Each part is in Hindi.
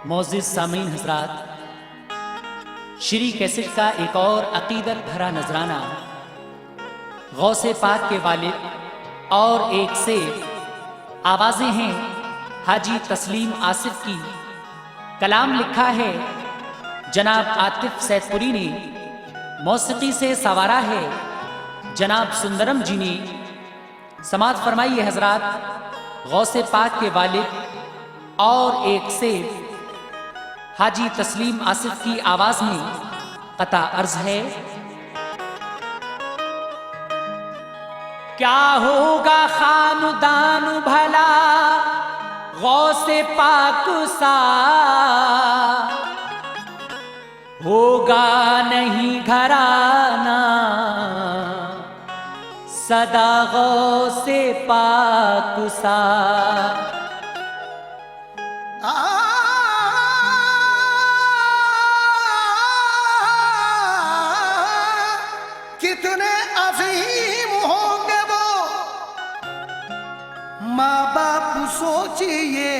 मोअज़्ज़िज़ सामीन हज़रात, श्री कैसेट का एक और अकीदत भरा नजराना गौसे पाक के वालिद और एक से आवाज़ें हैं हाजी तस्लीम आसिफ की। कलाम लिखा है जनाब आतिफ सैदपुरी ने, मौसीकी से सवारा है जनाब सुंदरम जी ने। समात फरमाइए हजरात गौसे पाक के वालिद और एक से हाजी तस्लीम आसिफ की आवाज में कता अर्ज है। क्या होगा खानदान भला गौसे पाक सा, होगा नहीं घराना सदा गौसे पाक सा। कितने अजीम होंगे वो माँ बाप सोचिए,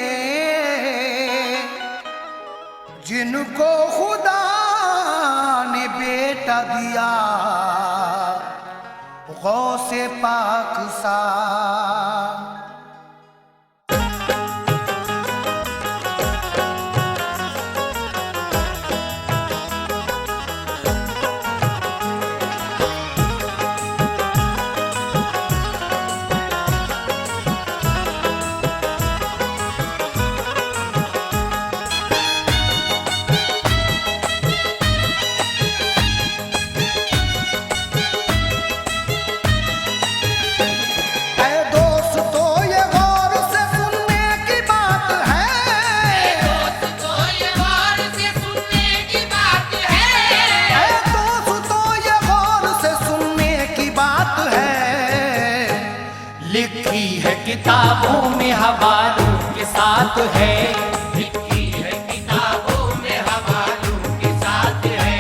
जिनको खुदा ने बेटा दिया गौसे पाक सा। लिखी है किताबों में हवालों के साथ है, लिखी है किताबों में हवालों के साथ है,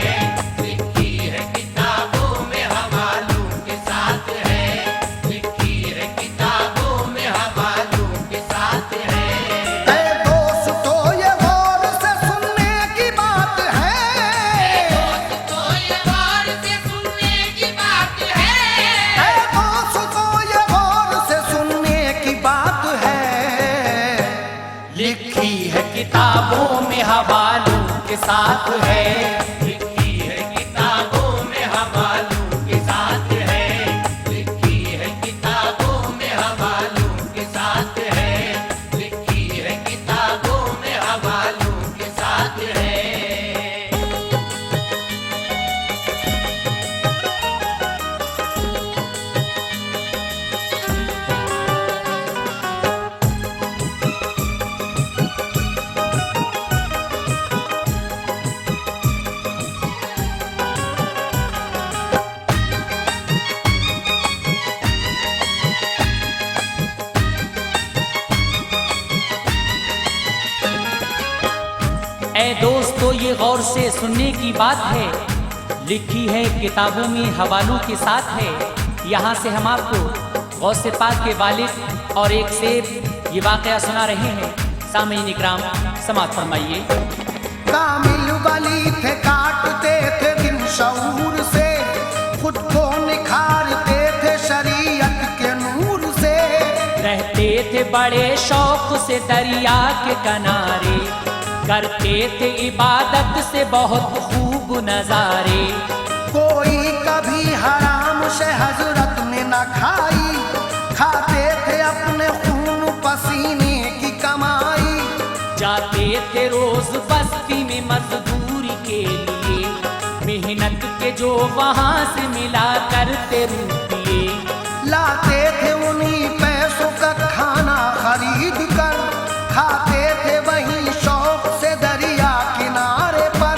लिखी है किताबों में हवालों के साथ है, लिखी है किताबों में हवालों के साथ है। दोस्तों ये गौर से सुनने की बात है, दोस्तों ये गौर से सुनने की बात है, दोस्तों ये गौर से सुनने की बात है। लिखी है किताबों में हवालों के साथ है, लिखी है किताबों में हवालों के साथ है, लिखी है किताबों में हवालों के साथ है, लिखी है किताबों में हवालों के साथ है। ऐ दोस्तों ये गौर से सुनने की बात है, लिखी है किताबों में हवालों के साथ है। यहाँ से हम आपको गौसे पाक के वालिद और एक से ये वाकया सुना रहे हैं। सामीन इकराम समात फरमाइए। कामिल वली थे, काटते थे दिन शऊर से, खुद को निखारते थे शरीयत के नूर से, रहते थे बड़े शौक से दरिया के किनारे, करते थे इबादत से बहुत खूब नजारे। कोई कभी हराम से हजरत ने न खाई, खाते थे अपने खून पसीने की कमाई, जाते थे रोज बस्ती में मजदूरी के लिए, मेहनत के जो वहाँ से मिला करते रुपये, लाते थे उन्हीं पैसों का खाना खरीद कर, खाते थे वहीं शौक से दरिया किनारे पर।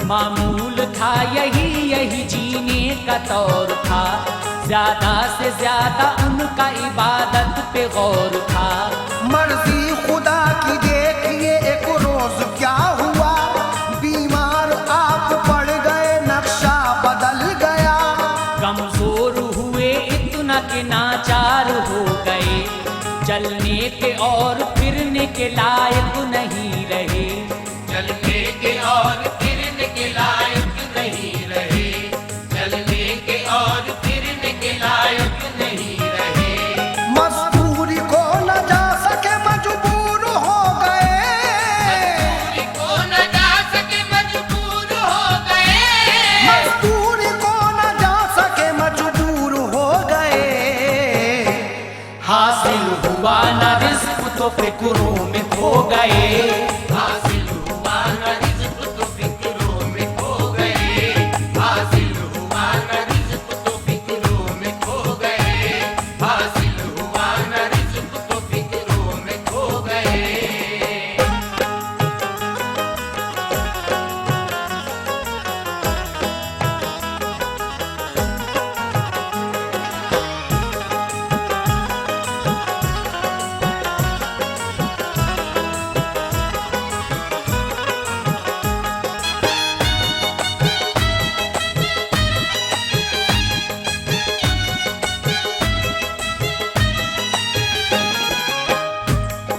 मामूल था यही जीने का तौर था, ज्यादा से ज्यादा उनका इबादत पे गौर था। मर्जी खुदा की देखिए एक रोज क्या हुआ, बीमार आप पड़ गए, नक्शा बदल गया, कमजोर हुए इतना के नाचार हो गए, चलने के और फिरने के लायक नहीं रहे। फिक्रों में खो गए। हासिल हुआ न रिज़्क़ तो फिक्रों में खो गए। हासिल हुआ न रिज़्क़ तो फिक्रों में खो गए। हासिल हुआ न रिज़्क़ तो फिक्रों में खो गए।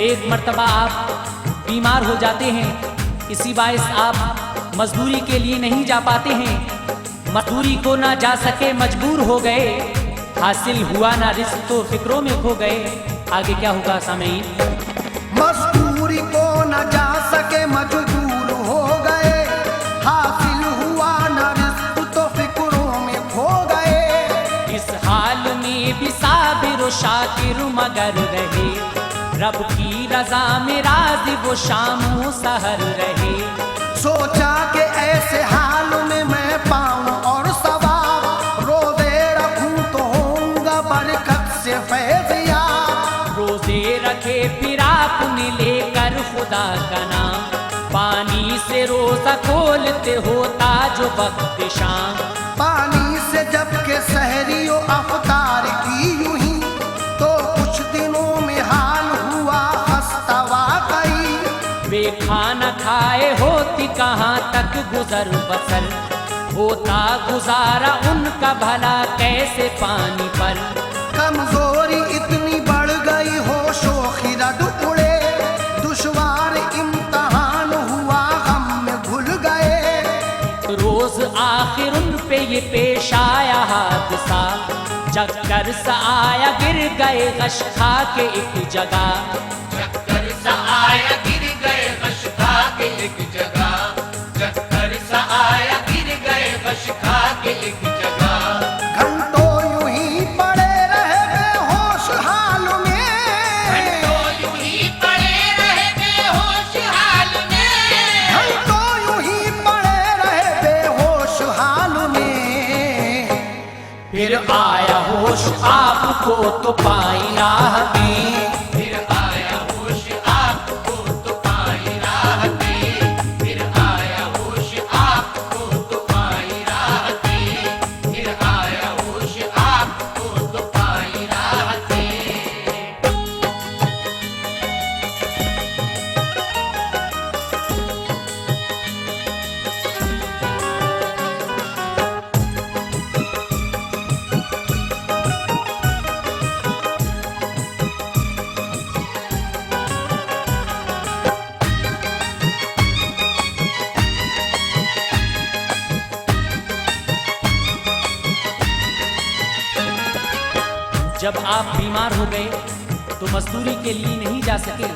एक मर्तबा आप बीमार हो जाते हैं, इसी बाइस आप मजदूरी के लिए नहीं जा पाते हैं। मजदूरी को ना जा सके मजबूर हो गए। हासिल हुआ ना रिज़्क़ तो फिक्रों में खो गए। आगे क्या होगा सामीन? मजदूरी को न जा सके मजबूर हो गए। हासिल हुआ न रिज़्क़ तो फिक्रों में खो गए। इस हाल में भी साबिर व शाकिर मगर रहे। रब की रजा में राज़ी वो शामों सहर रहे। सोचा कि ऐसे हाल में मैं पाऊं और सवाब, रोज़े रखूं तो होऊंगा बरकत से फैज़ याब। रोजे रखे फिर आपने लेकर खुदा का नाम। पानी से रोजा खोलते होता जो वक्त शाम। पानी से जब के सहरी व अफ्तार की यूं ही, तो कुछ दिनों में हाल हुआ खस्ता वाकई। वे खाना खाए होती कहाँ तक गुजर बसर। होता गुजारा उनका भला कैसे पानी पर। कमजोरी इतनी बढ़ गई होशो खिरद उड़े। दुश्वार इम्तहान हुआ गम में घुल गए। रोज आखिर उन पे ये पेश आया हादसा। चक्कर सा आया गिर गए गश खा के एक जगह। चक्कर सा आया गिर गए गश खा के एक जगह। चक्कर सा आया गिर गए गश खा के एक जगह। घंटों यूं ही पड़े रहे बेहोश हाल में। घंटों यूं ही पड़े रहे बेहोश हाल में। घंटों यूं ही पड़े रहे बेहोश हाल में। फिर आया होश आपको तो पाई राह में। फिर आया होश आपको तो पाई राह में। फिर आया होश आपको तो पाई राह में। फिर आया होश आपको तो पाई राह में। जब आप बीमार हो गए तो मजदूरी के लिए नहीं जा सके।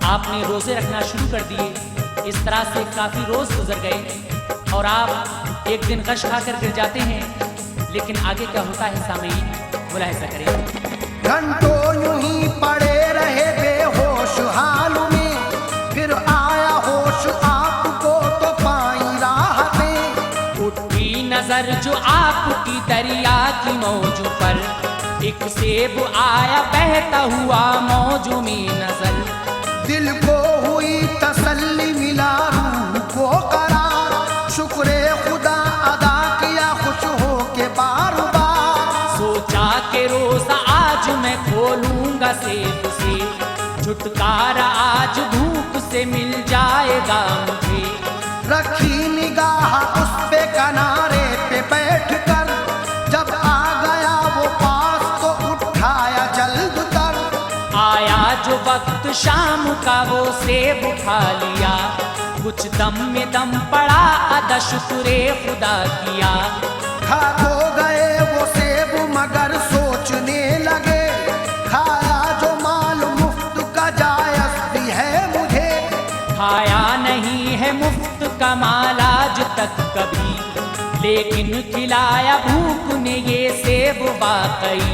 आपने रोजे रखना शुरू कर दिए। इस तरह से काफी रोज गुजर गए और आप एक दिन गश खाकर गिर जाते हैं। लेकिन आगे क्या होता है सामीन, मुलाहिजा करें। घंटों यूं ही पड़े रहे बेहोश हाल में। फिर आया होश आपको तो पाई राहतें। उठी नजर जो आपकी दरिया की मौजों पर। एक सेब आया बहता हुआ मौजों में नजर। दिल को हुई तसल्ली मिला रूह को करार। शुक्र खुदा अदा किया खुश हो के बार बार। सोचा के रोजा आज मैं खोलूंगा सेब से। छुटकारा आज भूख से मिल जाएगा मुझे। रखी निगाह उस पे किनारे पे बैठ कर। जब आ गया वो पास तो उठाया जल्द तर। आया जो वक्त शाम का वो सेब उठा लिया। कुछ दम में दम पड़ा अदा शुक्रे खुदा किया। खा तो गए वो सेब मगर सोचने लगे। खाया जो माल मुफ्त का जायज भी है मुझे। खाया नहीं है मुफ्त का माल आज तक कभी। लेकिन खिलाया भूख ने ये सेब वाकई।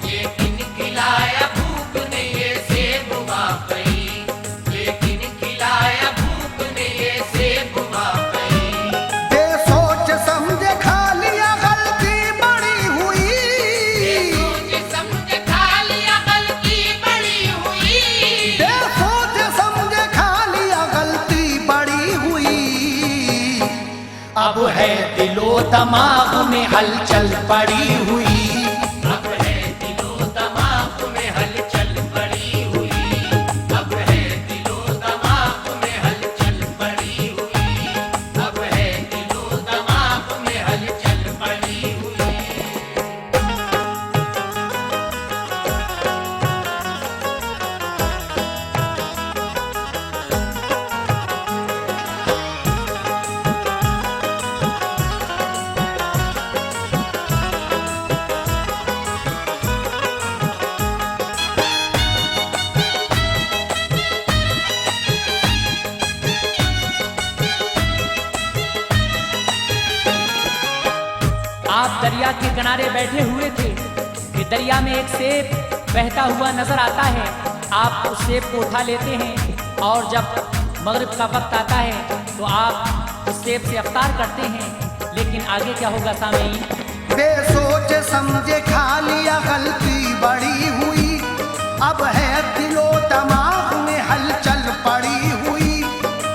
लेकिन खिलाया भूख ने ये सेब वाकई। वाकई, लेकिन खिलाया भूख ने ये सेब वाकई। बेसोच समझे खा लिया गलती बड़ी हुई, सोच समझ खा लिया गलती बड़ी हुई, बेसोच समझे खा लिया गलती बड़ी हुई। अब है दिलो दिमाग में हलचल पड़ी हुई। अब है दिलो दिमाग में हलचल पड़ी हुई, अब है दिलो दिमाग में हलचल पड़ी हुई, अब है दिलो दिमाग में हलचल पड़ी हुई। आप दरिया के किनारे बैठे हुए थे कि दरिया में एक सेब बहता हुआ नजर आता है। आप उस सेब को उठा लेते हैं और जब मगरिब का वक्त आता है तो आप उस सेब से अफ्तार करते हैं। लेकिन आगे क्या होगा सामीन? बेसोच समझे खा लिया गलती बड़ी हुई, अब है दिलो दिमाग में हलचल पड़ी हुई।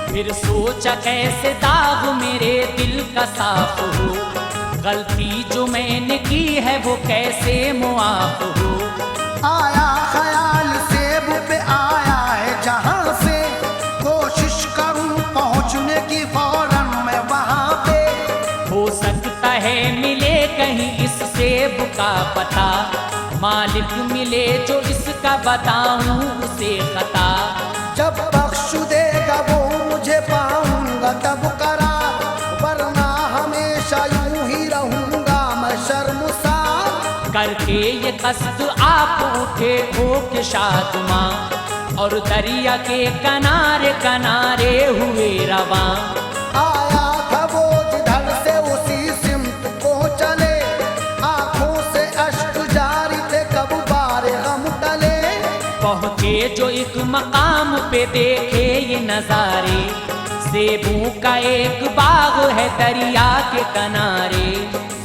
फिर सोचा कैसे दाग मेरे दिल का साफ हो, गलती जो मैंने की है वो कैसे मुआफ हो। आया ख्याल सेब पे आया है जहां से, कोशिश करूं पहुंचने की फौरन मैं वहां पे। हो सकता है मिले कहीं इस सेब का पता, मालिक मिले जो इसका बताऊं उसे खता। जब बख्श देगा वो मुझे पाऊंगा तब करा, वरना हमेशा यूं ही रहूंगा मैं शर्मसार। करके ये कष्ट आप उठे हो के शादमां, और दरिया के किनारे किनारे हुए रवां। आया था वो जिधर से उसी सिमत को चले, आंखों से अश्क जारी थे कब बारे गम टले। पहुंचे जो एक मकाम पे देखे ये नजारे, सेबों का एक बाग है दरिया के किनारे।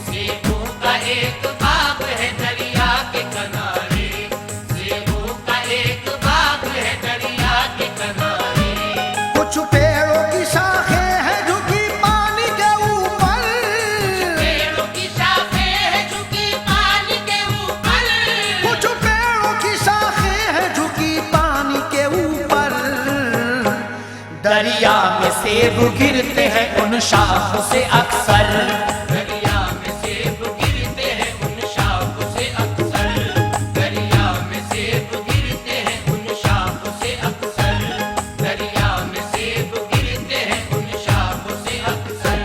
सेबों का एक बाग है दरिया के किनारे, सेबों का एक बाग है दरिया के किनारे। कुछ पेड़ों की शाखें हैं झुकी पानी के ऊपर, पेड़ों की शाखें हैं झुकी पानी के ऊपर, कुछ पेड़ों की शाखें हैं झुकी पानी के ऊपर। दरिया में सेब गिरते हैं उन शाखों से अक्सर, दरिया में सेब गिरते हैं उन शाखों से अक्सर, दरिया में सेब गिरते हैं उन शाखों से अक्सर, दरिया में सेब गिरते हैं उन शाखों से अक्सर।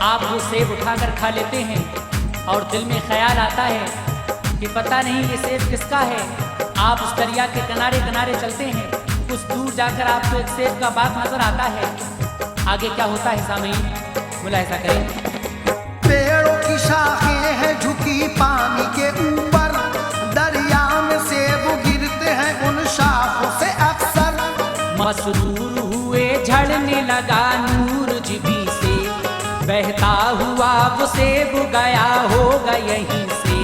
आप वो सेब उठाकर खा लेते हैं और दिल में ख्याल आता है कि पता नहीं ये सेब किसका है। आप उस दरिया के किनारे किनारे चलते हैं, कुछ दूर जाकर आपको एक सेब का बाग नजर आता है। आगे क्या होता है सामीन, मुलाहिजा करें। पेड़ों की शाखें हैं झुकी पानी के ऊपर, दरिया में सेब गिरते हैं उन शाखों से अक्सर। मसरूर हुए झड़ने लगा नूर जिबी से, बहता हुआ वो सेब गया होगा यहीं से।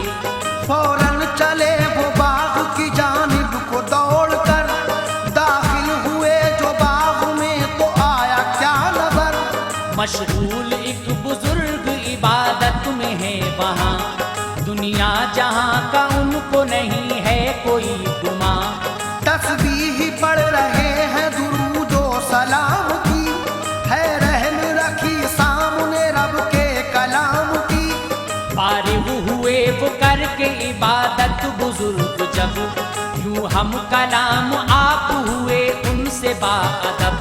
फौरन चले वो बाग की जानिब को दौड़कर, दाखिल हुए जो बाग में तो आया क्या नजर। मशगूल एक बुजुर्ग इबादत में है वहाँ, दुनिया जहाँ का उनको नहीं है कोई गुमा। तस्बीह पढ़ रहे हैं दुरूदो सलाम की, है रहम रखी सामने रब के कलाम की। फारिग हुए वो करके इबादत बुजुर्ग जब, यूं हम कलाम आप हुए उनसे बाअदब।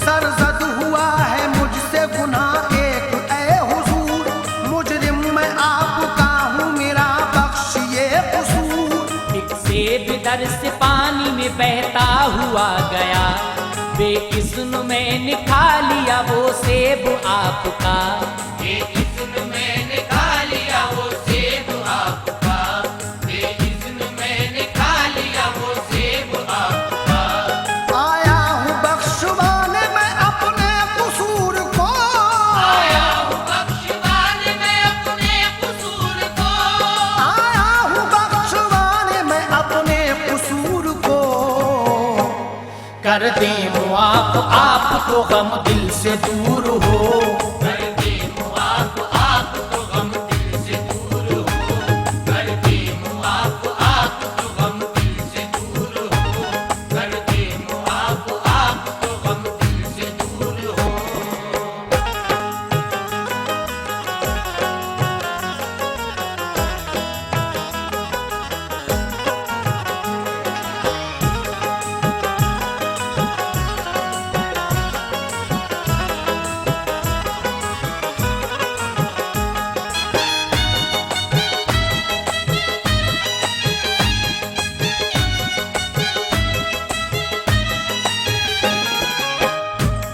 सरजद हुआ है मुझसे गुनाह एक ऐ हुजूर, मुजरिम मैं आपका हूँ मेरा बख्शिए कसूर। एक सेब दर से पानी में बहता हुआ गया, बेइज़्न मैंने खा लिया वो सेब आपका। बेइज़्न मैंने खा लिया वो सेब आपका, बेइज़्न मैंने खा लिया वो सेब आपका। आया हूँ बख्शवाने मैं अपने कसूर को, आया हूँ बख्शवाने मैं अपने कसूर को, आया हूँ बख्शवाने मैं अपने कसूर को। कर दे मुआफ आप तो गम दिल से दूर हो, कर दे मुआफ आप तो गम दिल से दूर हो, कर दे मुआफ आप तो गम दिल से दूर हो, कर दे मुआफ आप तो गम दिल से दूर हो।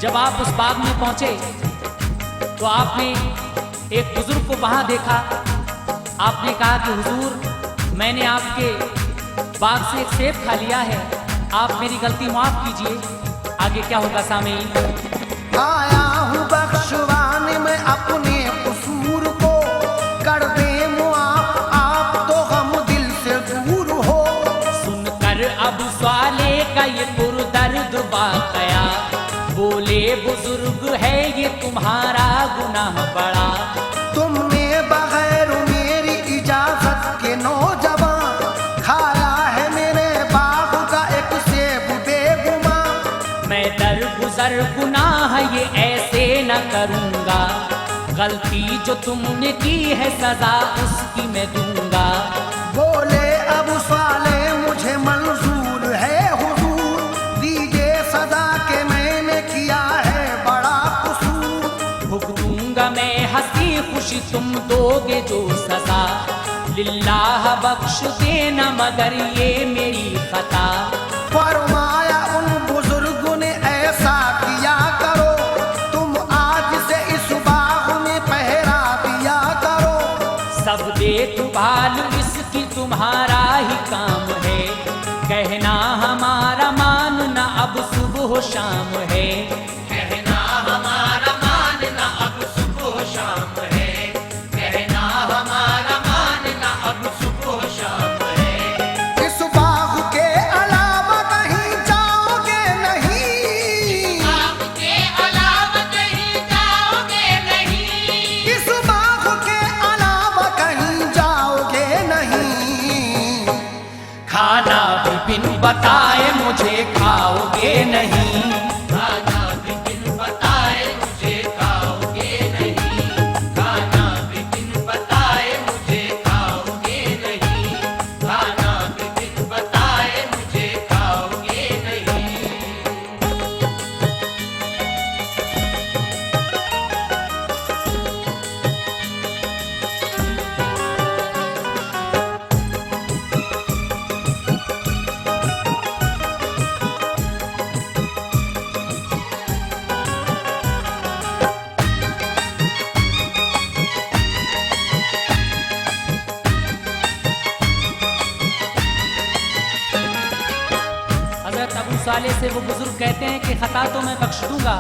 जब आप उस बाग में पहुंचे तो आपने एक बुजुर्ग को वहां देखा। आपने कहा कि हुजूर, मैंने आपके बाग से एक सेब खा लिया है, आप मेरी गलती माफ कीजिए। आगे क्या होगा सामीन? आया हूँ बख्शवाने मैं अपने कसूर को, कर दे मुआफ आप तो गम दिल से दूर हो। सुनकर अब स्वाले का ये पुरदर्द वाकया, बोले बुजुर्ग है ये तुम्हारा गुनाह बड़ा। तुमने बगैर मेरी इजाजत के नौजवान खाया है मेरे बाग का एक सेब बेगुमान। मैं दर गुजर गुनाह ये ऐसे न करूँगा, गलती जो तुमने की है सजा उसकी मैं दूंगा। बोले अब साले मुझे मंजूर है हुजूर, दीजिए सदा के मैंने किया है बड़ा कसूर। भुगतूंगा मैं हंसी खुशी तुम दोगे जो सजा, लिल्लाह बख्श देना मगर ये मेरी खता। फरमाया उन बुजुर्गों ने ऐसा किया करो, तुम आज से इस बाग में पहरा दिया करो। सब देखभाल इसकी तुम्हारा ही काम है, कहना हमारा मानना अब सुबह शाम है। कहना हमारा मानना अब सुबह शाम है, कहना हमारा मानना अब सुबह शाम है। इस बाग के अलावा कहीं जाओगे नहीं, आपके अलावा कहीं जाओगे नहीं, इस बाग के अलावा कहीं जाओगे नहीं। खाना भी बिन बताए मुझे खाओगे नहीं, खाना भी बिन बताए मुझे खाओगे नहीं, खाना भी बिन बताए मुझे खाओगे नहीं, खाना भी बिन बताए मुझे खाओगे नहीं। हजरत अबू साले से वो बुजुर्ग कहते हैं कि खता तो मैं बख्श दूंगा,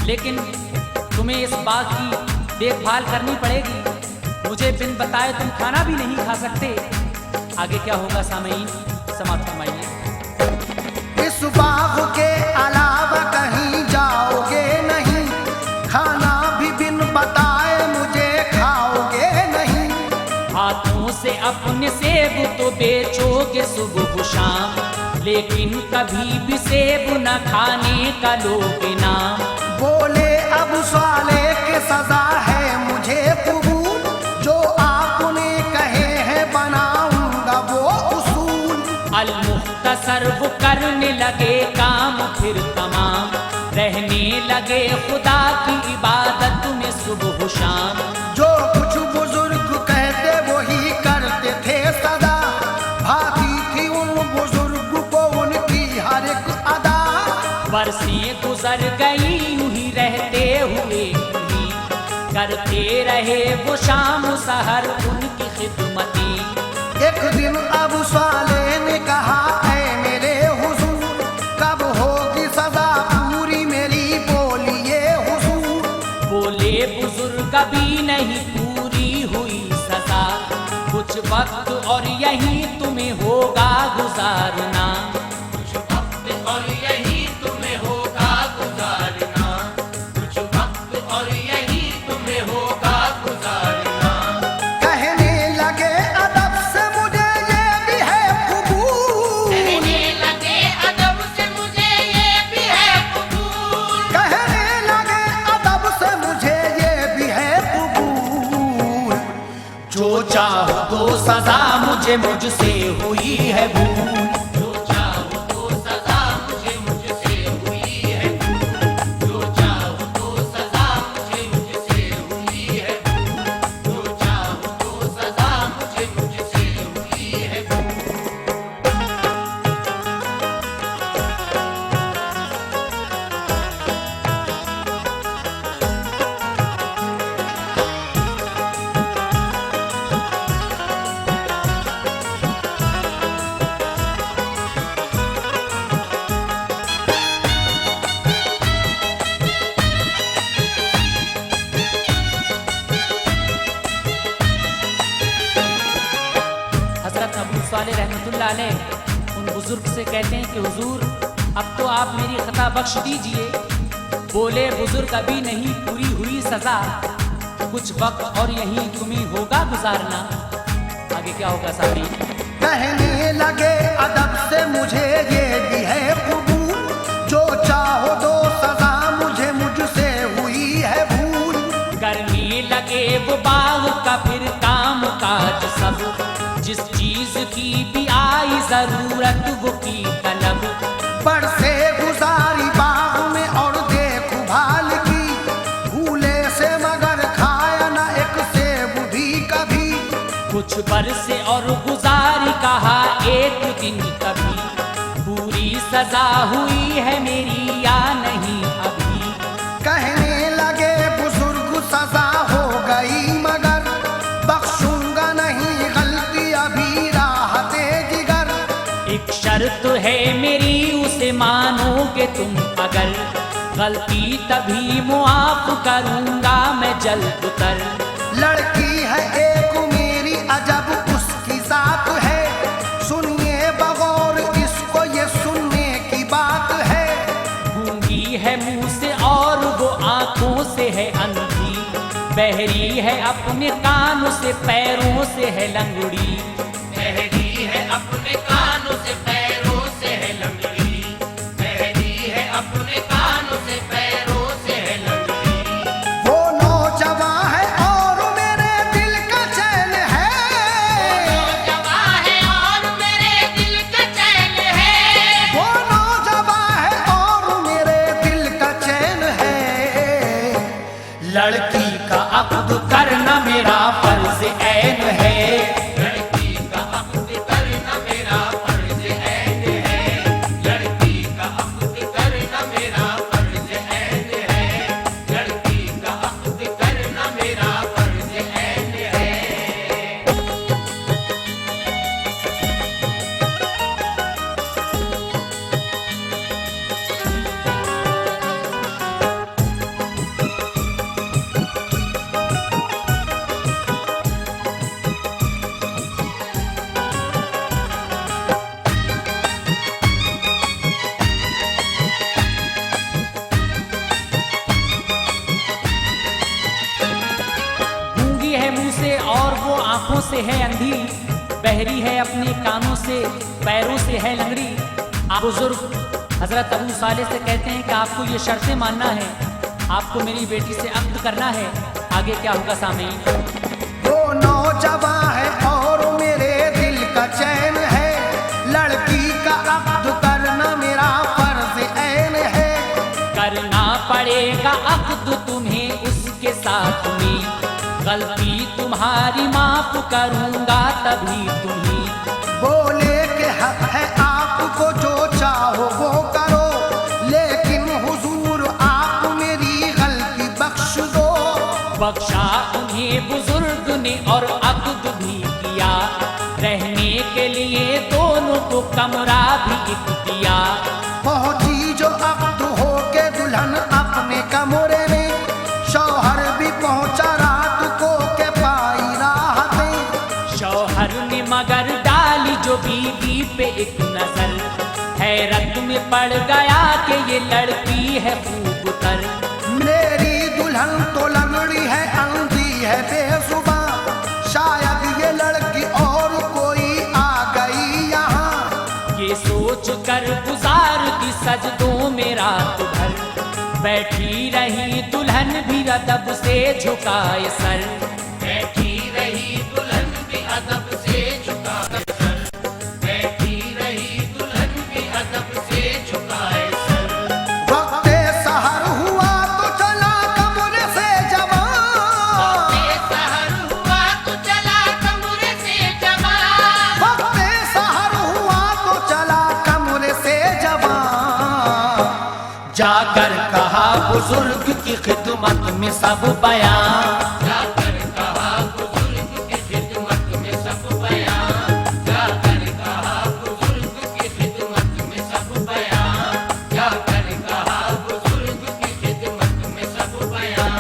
लेकिन तुम्हें इस बाग की देखभाल करनी पड़ेगी, मुझे बिन बताए तुम खाना भी नहीं खा सकते। आगे क्या होगा सामीन, समाप्त फरमाइए। इस बाग के अलावा कहीं जाओगे नहीं, खाना भी बिन बताए मुझे खाओगे नहीं। हाथों से अपने सेब तो बेचोगे सुबह शाम, लेकिन कभी भी सेब न खाने का लोगे नाम। बोले अब साले के सजा है मुझे कबूल, जो आप सर्व करने लगे काम फिर तमाम, रहने लगे खुदा की इबादत में सुबह शाम। जो कुछ बुजुर्ग कहते वही करते थे सदा, भाती थी उन बुजुर्ग को उनकी हर एक अदा। बरसें गुजर गई यूं ही रहते हुए ही, करते रहे वो शाम सहर उनकी खिदमती। एक दिन अबू सालेह ने कहा, ऐ मेरे हुजूर, कब होगी सजा पूरी मेरी, बोलिए हुजूर। बोले बुजुर्ग अभी नहीं पूरी हुई सजा, कुछ वक्त और यही तुम्हें होगा गुजारना। कुछ वक्त और यही तुम्हें होगा गुजारना, कुछ वक्त और यही तुम्हें होगा गुजारना। कहने लगे अदब से मुझे ये भी है कबूल, कहने लगे अदब से मुझे ये भी है कबूल, कहने लगे अदब से मुझे ये भी है कबूल। जो चाहो तो सजा मुझे मुझसे हुई है भूल। जो चाहो तो सजा मुझे मुझसे हुई है भूल, जो चाहो तो सजा मुझे मुझसे हुई है भूल, जो चाहो तो सजा मुझे मुझसे हुई है भूल। हजरत अबू सालेह रहमतुल्लाह अलैह उन बुजुर्ग से कहते हैं कि हुजूर अब तो आप मेरी खता बख्श दीजिए। बोले बुजुर्ग अभी नहीं पूरी हुई सजा, कुछ वक्त और यहीं तुम्हें होगा गुजारना। आगे क्या होगा साहरी? कहने लगे अदब से मुझे ये भी है कबूल, जो चाहो दो सजा मुझे मुझसे हुई है भूल। करने लगे वो बाग का फिर काम काज सब, जिस चीज की भी आई जरूरत वो की तलब। पर से गुजारी बाग में और देखो भाल की, भूले से मगर खाया न एक सेब भी कभी। कुछ बरसे और गुजारी कहा एक दिन कभी, पूरी सजा हुई है मेरी या नहीं अभी। कहने लगे बुजुर्ग सजा हो गई मगर, बख्शूंगा नहीं गलती अभी राहते जिगर। एक शर्त है मेरी उसे मानोगे तुम अगर, गलती तभी मुआफ करूंगा मैं जल्द उतर। लड़की है एक मेरी अजब उसकी जात है, सुनिए बगौर इसको ये सुनने की बात है। गूंगी है मुंह से और वो आंखों से है अंधी, बहरी है अपने कानों से पैरों से है लंगड़ी। बहरी है अपने कानों से पैरों से है लंगड़ी, बहरी है अपने कानों से पैरों से है लंगड़ी। वो नौजवान है और मेरे दिल का चैन है, नौजवान है और मेरे दिल का चैन है, वो नौजवान है और मेरे दिल का चैन है। लड़की का अक्द करना मेरा फर्ज ऐन है। लड़की का अक्द करना मेरा फर्ज ऐन है, लड़की का अक्द करना मेरा फर्ज ऐन है, लड़की का अक्द करना मेरा फर्ज ऐन है। गूंगी है मुंह से और वो आंखों से है अंधी, बहरी है अपने कानों से पैरों से है लंगड़ी। आप बुजुर्ग हजरत अबू सालेह से कहते हैं कि आपको ये शर्तें मानना है, आपको मेरी बेटी से अक्द करना है। आगे क्या होगा सामीन? वो नौजवान है और मेरे दिल का चैन है, लड़की का सारी माफ करूंगा तभी तुम्ही। बोले के हक है आपको जो चाहो वो करो, लेकिन हुजूर आप मेरी गलती बख्श दो। बख्शा उन्हें बुजुर्ग ने और अक़द भी किया, रहने के लिए दोनों को कमरा भी एक दिया। पहुंची जो अब्द हो के दुल्हन अपने कमरे में, शौहर भी पहुंचा रात को के पाई राहतें। शौहर ने मगर डाली जो बीवी पे एक नजर, हैरत में पड़ गया कि ये लड़की है खूब तर। मेरी दुल्हन तो लंगड़ी है, अंधी है बेजुबान, शायद ये लड़की और कोई आ गई यहाँ। ये सोच कर गुजार दी सजदों में रात भर, बैठी रही दुल्हन भी अदब से झुकाए सर। बैठी रही दुल्हन भी अदब से झुकाए सर, बैठी रही दुल्हन भी अदब से झुकाए सर। वक्ते सहर हुआ तो चला कमरे से जवान, सहर हुआ तो चला कमरे से जवान, वक्ते सहर हुआ तो चला कमरे से जवान। जाकर कहा बुजुर्ग की खिदमत में सब बयान, जाकर कहा बुजुर्ग की खिदमत में सब बयान, जाकर कहा बुजुर्ग की खिदमत में सब बयान, जाकर कहा बुजुर्ग की खिदमत में सब बयान।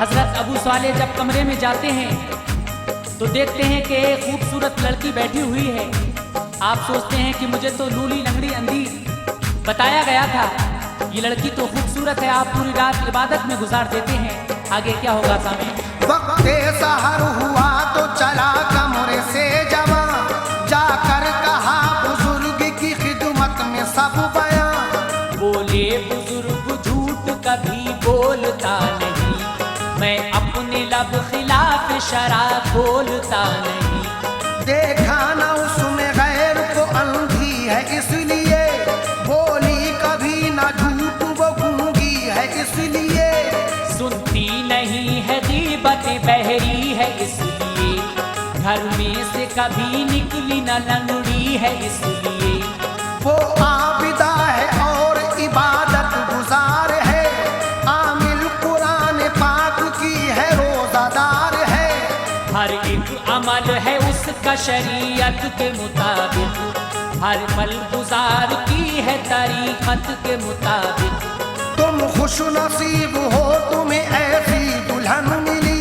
हजरत अबू साले जब कमरे में जाते हैं तो देखते हैं कि एक खूबसूरत लड़की बैठी हुई है। आप सोचते हैं कि मुझे तो लूली लंगड़ी अंधी बताया गया था, ये लड़की तो खूबसूरत है। आप पूरी रात इबादत में गुजार देते हैं। आगे क्या होगा सामने? वक्ते सहर हुआ तो चला कमरे से जवान, जाकर कहा बुजुर्ग की खिदमत में सब बयान। बोले बुजुर्ग झूठ कभी बोलता नहीं, मैं अपने लब खिलाफ शरा बोलता नहीं। देखा न उसमें गैर को अंधी है इसलिए, बोली कभी न झूठ वो गूंगी है इसलिए। सुनती नहीं है गीबतें, बहरी है इसलिए, घर में से कभी निकली न लंगड़ी है इसलिए। वो आबिदा है और इबादत गुजार है, आमिल कुरान पाक की है, रोजादार है। हर एक अमल है उसका शरीयत के मुताबिक, हर पल गुजार की है तरीकत के मुताबिक। तुम खुश नसीब हो तुम्हें ऐसी दुल्हन मिली,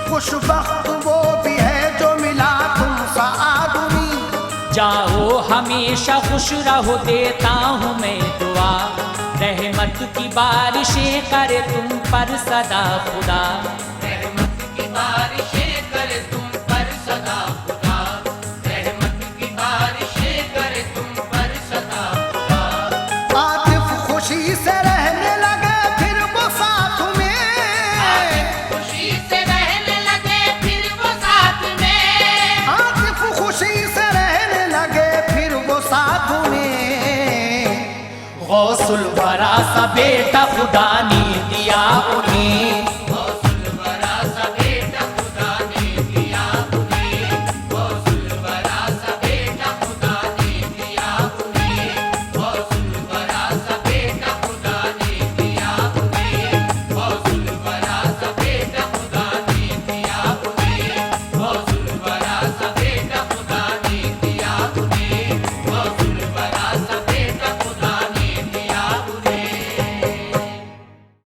खुशबख्त वो भी है जो मिला तुमसा आदमी। जाओ हमेशा खुश रहो, देता हूँ मैं दुआ, रहमत की बारिशें करे तुम पर सदा खुदा। रहमत की बारिशें करे तुम पर सदा खुदा, रहमत की बारिशें करे तुम पर सदा खुदा। आतिफ खुशी से रहने लगे फिर वो साथ में, खुशी से रहने लगे फिर वो साथ में, आतिफ खुशी से रहने लगे फिर वो साथ में। गौसुल वरा सा बेटा खुदा ने दिया उन्हें,